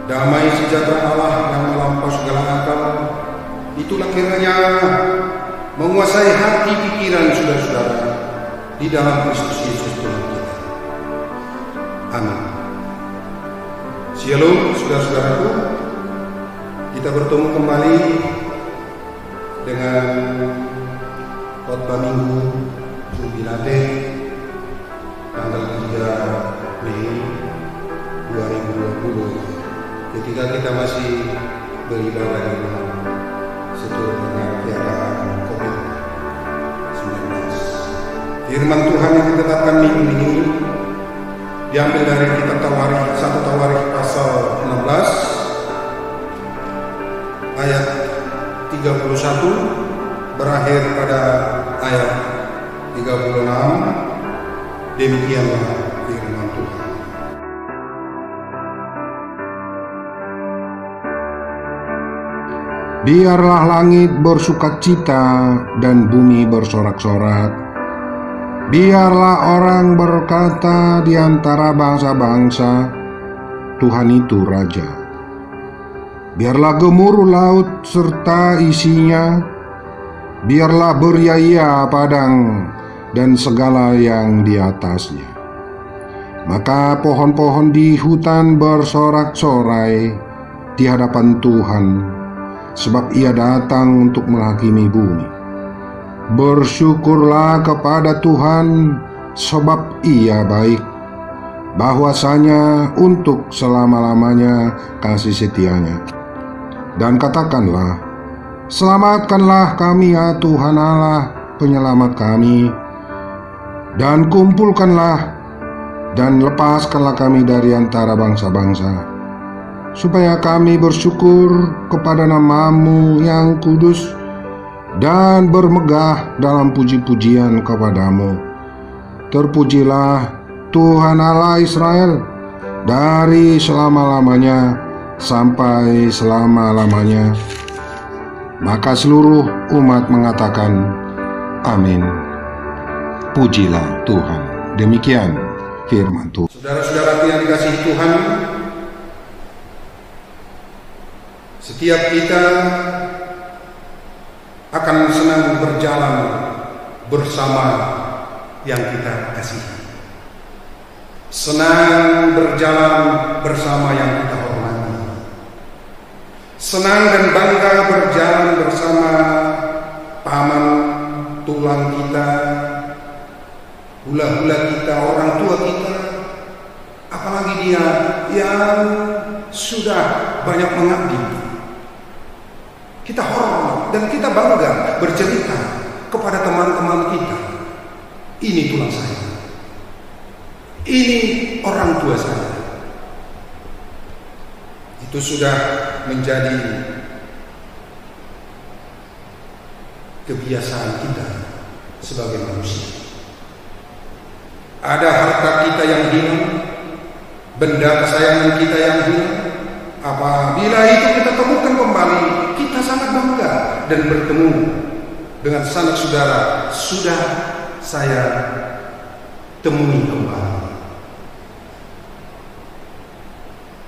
Damai sejahtera Allah yang melampaui segala akal, itulah kiranya menguasai hati pikiran saudara-saudara di dalam Kristus Yesus Tuhan kita. Amin. Shalom saudara-saudaraku, kita bertemu kembali dengan khotbah Minggu Jubilate tanggal 3 Mei 2020, ketika kita masih beribadah di rumah seturut dengan keadaan COVID-19. Firman Tuhan yang ditetapkan minggu ini diambil dari kitab Tawarikh, 1 Tawarikh pasal 16 ayat 31 berakhir pada ayat 36. Demikianlah firman Tuhan. Biarlah langit bersukacita dan bumi bersorak-sorak. Biarlah orang berkata di antara bangsa-bangsa, Tuhan itu Raja. Biarlah gemuruh laut serta isinya. Biarlah beria-ia padang dan segala yang di atasnya. Maka pohon-pohon di hutan bersorak-sorai di hadapan Tuhan, sebab Ia datang untuk menghakimi bumi. Bersyukurlah kepada Tuhan, sebab Ia baik, bahwasanya untuk selama-lamanya kasih setianya. Dan katakanlah, selamatkanlah kami ya Tuhan Allah, penyelamat kami, dan kumpulkanlah dan lepaskanlah kami dari antara bangsa-bangsa, supaya kami bersyukur kepada nama-Mu yang kudus dan bermegah dalam puji-pujian kepadamu. Terpujilah Tuhan Allah Israel dari selama-lamanya sampai selama-lamanya. Maka seluruh umat mengatakan, Amin. Pujilah Tuhan. Demikian firman Tuhan. Saudara-saudaraku yang dikasihi Tuhan, setiap kita akan senang berjalan bersama yang kita kasihi. Senang berjalan bersama yang kita hormati. Senang dan bangga berjalan bersama paman, tulang kita, hula-hula kita, orang tua kita, apalagi dia yang sudah banyak mengabdi. Kita hormat dan kita bangga bercerita kepada teman-teman kita, ini tulang saya, ini orang tua saya. Itu sudah menjadi kebiasaan kita sebagai manusia. Ada harta kita yang hilang, benda kesayangan kita yang hilang. Apabila itu kita temukan kembali, kita sangat bangga dan bertemu dengan sanak saudara. Sudah saya temui kembali.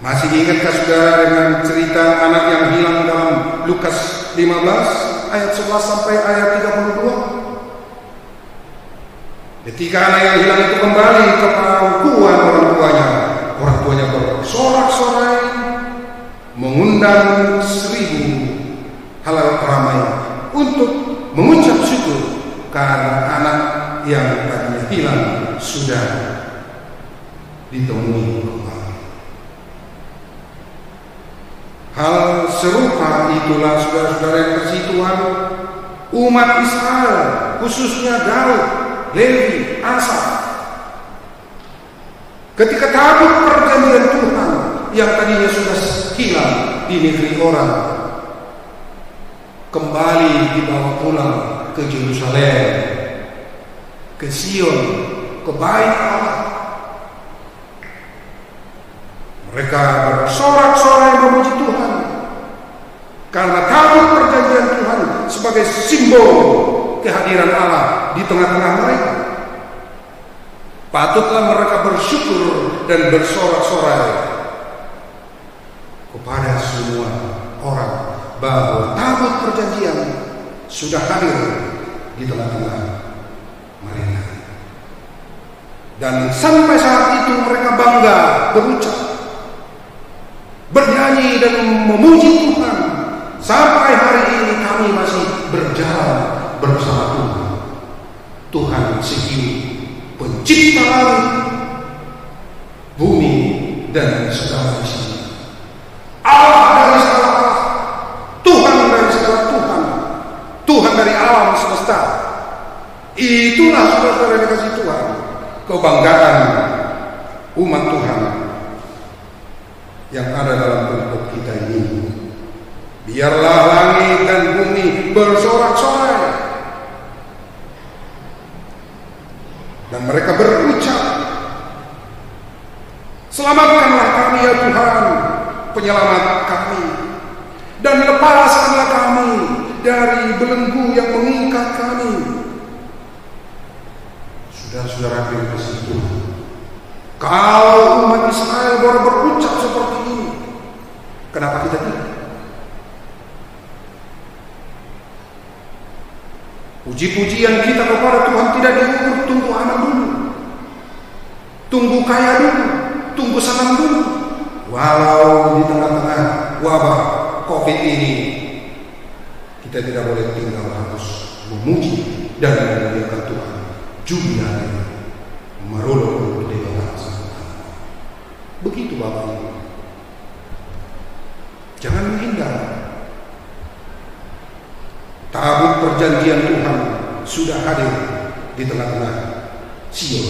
Masih ingatkah saudara dengan cerita anak yang hilang dalam Lukas 15 ayat 11 sampai ayat 32? Ketika anak yang hilang itu kembali ke pangkuan orang tuanya bersorak-sorai, mengundang 1000 halayak ramai untuk mengucap syukur karena anak yang tadinya hilang sudah ditemui kembali. Hal serupa itulah saudara-saudara yang kasih Tuhan, umat Israel, khususnya Daud, Levi, Asaf. Ketika tabut perjanjian Tuhan yang tadinya sudah hilang di negeri orang, kembali dibawa pulang ke Yerusalem, ke Sion, ke bait Allah. Mereka bersorak-sorai memuji Tuhan karena tabut perjanjian Tuhan sebagai simbol kehadiran Allah di tengah-tengah mereka. Patutlah mereka bersyukur dan bersorak-sorai. semua orang bahwa tabut perjanjian sudah hadir di tengah-tengah mereka. Dan sampai saat itu mereka bangga berucap, bernyanyi dan memuji Tuhan. Sampai hari ini kami masih berjalan bersama Tuhan. Tuhan Segiu, pencipta langit, bumi dan segala isinya. Allah dari segala Allah, Tuhan dari segala Tuhan, Tuhan dari alam semesta. Itulah saudara-saudara yang dikasihi Tuhan, kebanggaan umat Tuhan yang ada dalam bentuk kita ini. Biarlah langit dan bumi bersorak-sorai dan mereka berucap, selamatkanlah kami ya Tuhan, penyelamat kami, dan lepaskanlah kami dari belenggu yang mengikat kami. Saudara-saudara yang dikasihi Tuhan, kalau umat Israel baru berucap seperti ini, kenapa kita tidak? Puji-pujian kita kepada Tuhan tidak diukur tunggu anak dulu, tunggu kaya dulu, tunggu senang dulu. Walau di tengah-tengah wabah COVID ini, kita tidak boleh tinggal, harus memuji dan memuliakan Tuhan. Juga merulur untuk dewasa. Begitu Bapak Ibu. Jangan menghindar. Tabut perjanjian Tuhan sudah hadir di tengah-tengah Sion.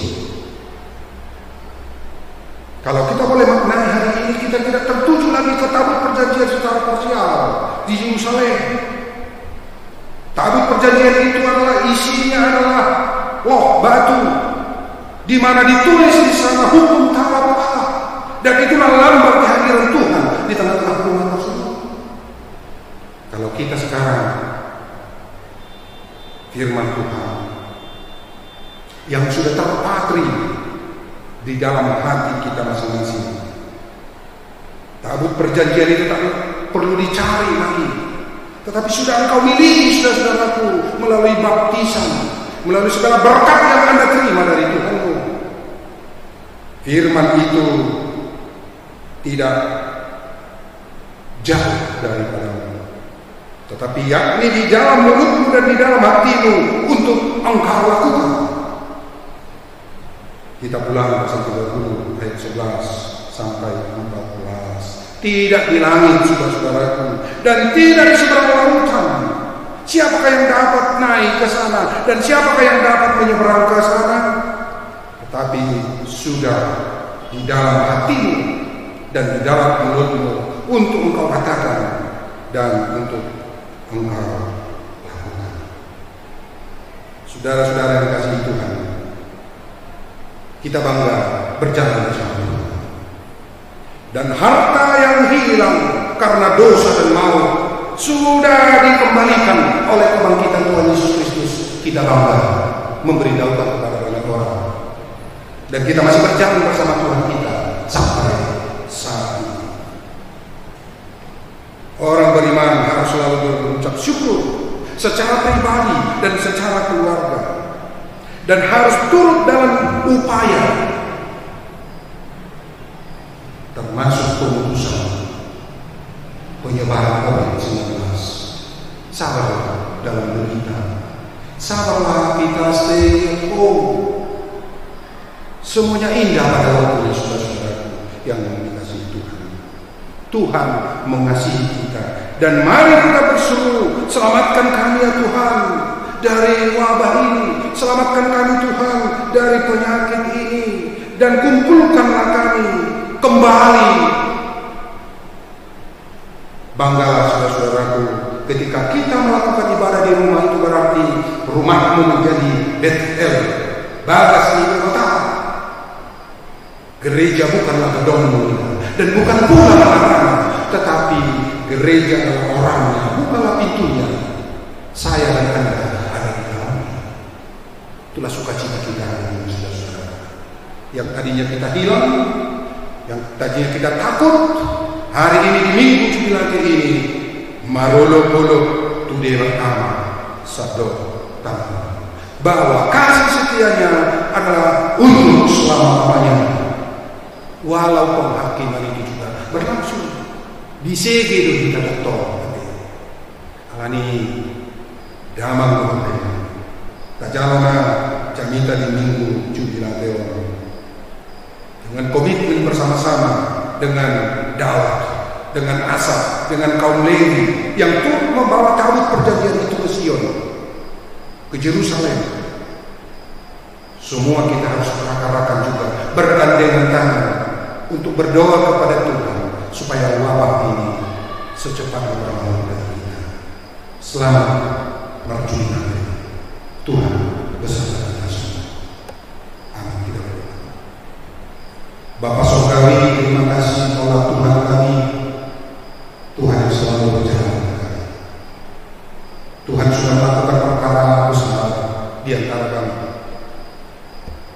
Kalau kita boleh maknai hari ini, kita tidak tertuju lagi ke tabut perjanjian secara parsial di Yerusalem. Tabut perjanjian itu adalah isinya adalah loh batu, di mana ditulis di sana hukum Taurat Allah, dan itulah lambang kehadiran Tuhan di tengah-tengah umat tersebut. Kalau kita sekarang firman Tuhan yang sudah terpatri di dalam hati kita masing-masing. Tabut perjanjian itu tak perlu dicari lagi, tetapi sudah engkau miliki, saudara-saudaraku, melalui baptisan, melalui segala berkat yang Anda terima dari Tuhanmu. Firman itu tidak jauh daripadamu, tetapi yakni di dalam mulutmu dan di dalam hatimu untuk engkau lakukan. Kita pulang pasal 30 ayat 11 sampai 14. Tidak di langit, saudara-saudaraku, dan tidak di seberang lautan. Siapakah yang dapat naik ke sana, dan siapakah yang dapat menyeberang ke sana? Tetapi sudah di dalam hatimu dan di dalam mulutmu untuk engkau katakan dan untuk engkau lakukan. Saudara-saudara yang dikasihi Tuhan, kita bangga berjalan bersama Tuhan. Dan harta yang hilang karena dosa dan maut sudah dikembalikan oleh kebangkitan Tuhan Yesus Kristus. Kita bangga memberitahukan kepada banyak orang, dan kita masih berjalan bersama Tuhan kita sampai saat ini. Orang beriman harus selalu berucap syukur secara pribadi dan secara keluarga, dan harus turut dalam upaya termasuk pemutusan penyebaran COVID-19. Sabarlah dalam berita, sabarlah kita stay at home. Semuanya indah pada waktunya, saudara-saudaraku yang dikasihi Tuhan. Tuhan mengasihi kita, dan mari kita berseru, selamatkan kami ya Tuhan dari wabah ini, selamatkan kami Tuhan dari penyakit ini, dan kumpulkanlah kami kembali. Banggalah saudara-saudaraku, ketika kita melakukan ibadah di rumah, itu berarti rumahmu menjadi Bethel, Bagas di kota. Gereja bukanlah gedungmu dan bukan pula anak-anak, tetapi gereja adalah orangnya, bukanlah pintunya. Saya dan Anda ada di dalamnya. Itulah sukacita kita hari ini, saudara-saudara. Yang tadinya kita hilang, yang tadinya kita takut, hari ini di minggu jubilate ini, marolo-polo tude pertama sabdo tangan, bahwa kasih setianya adalah untuk selama-lamanya. Walau penghakiman itu juga berlangsung di segi itu kita doktor alani damang Tuhan kajalana jamita di minggu jubilate dengan komitmen bersama-sama, dengan dakwah, dengan asap, dengan kaum Lewi yang turut membawa tabut perjanjian itu ke Sion, ke Yerusalem. Semua kita harus merakarakan juga, bergandengan tangan untuk berdoa kepada Tuhan supaya wabah ini secepatnya berlalu dari kita. Selamat berjuang, Tuhan beserta kita semua. Amin. Kita berdoa. Bapa Surgawi, terima kasih Allah Tuhan kami, Tuhan yang selalu berjalan dengan kami. Tuhan sudah melakukan perkara besar di antara kami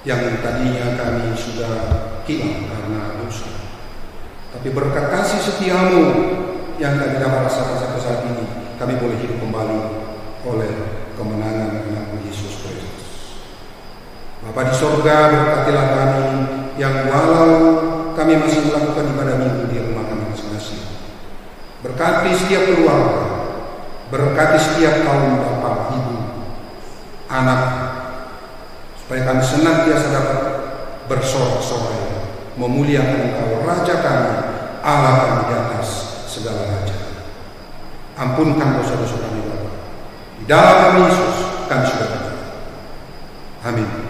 yang tadinya kami sudah hilang karena dosa. Tapi berkat kasih setiamu yang kami dapat rasakan sampai saat ini, kami boleh hidup kembali oleh kemenangan anakmu Yesus Kristus. Bapa di sorga, berkatilah kami yang walau kami masih melakukan ibadah minggu di rumah kami masing-masing. Berkati setiap keluarga, berkati setiap kaum bapak, ibu, anak, supaya kami senantiasa dapat bersorak-sorai memuliakan Engkau, Raja kami, Allah kami di atas segala raja. Ampunkan dosa-dosa kami Bapa. Di dalam nama Yesus kami sudah berdoa. Amin.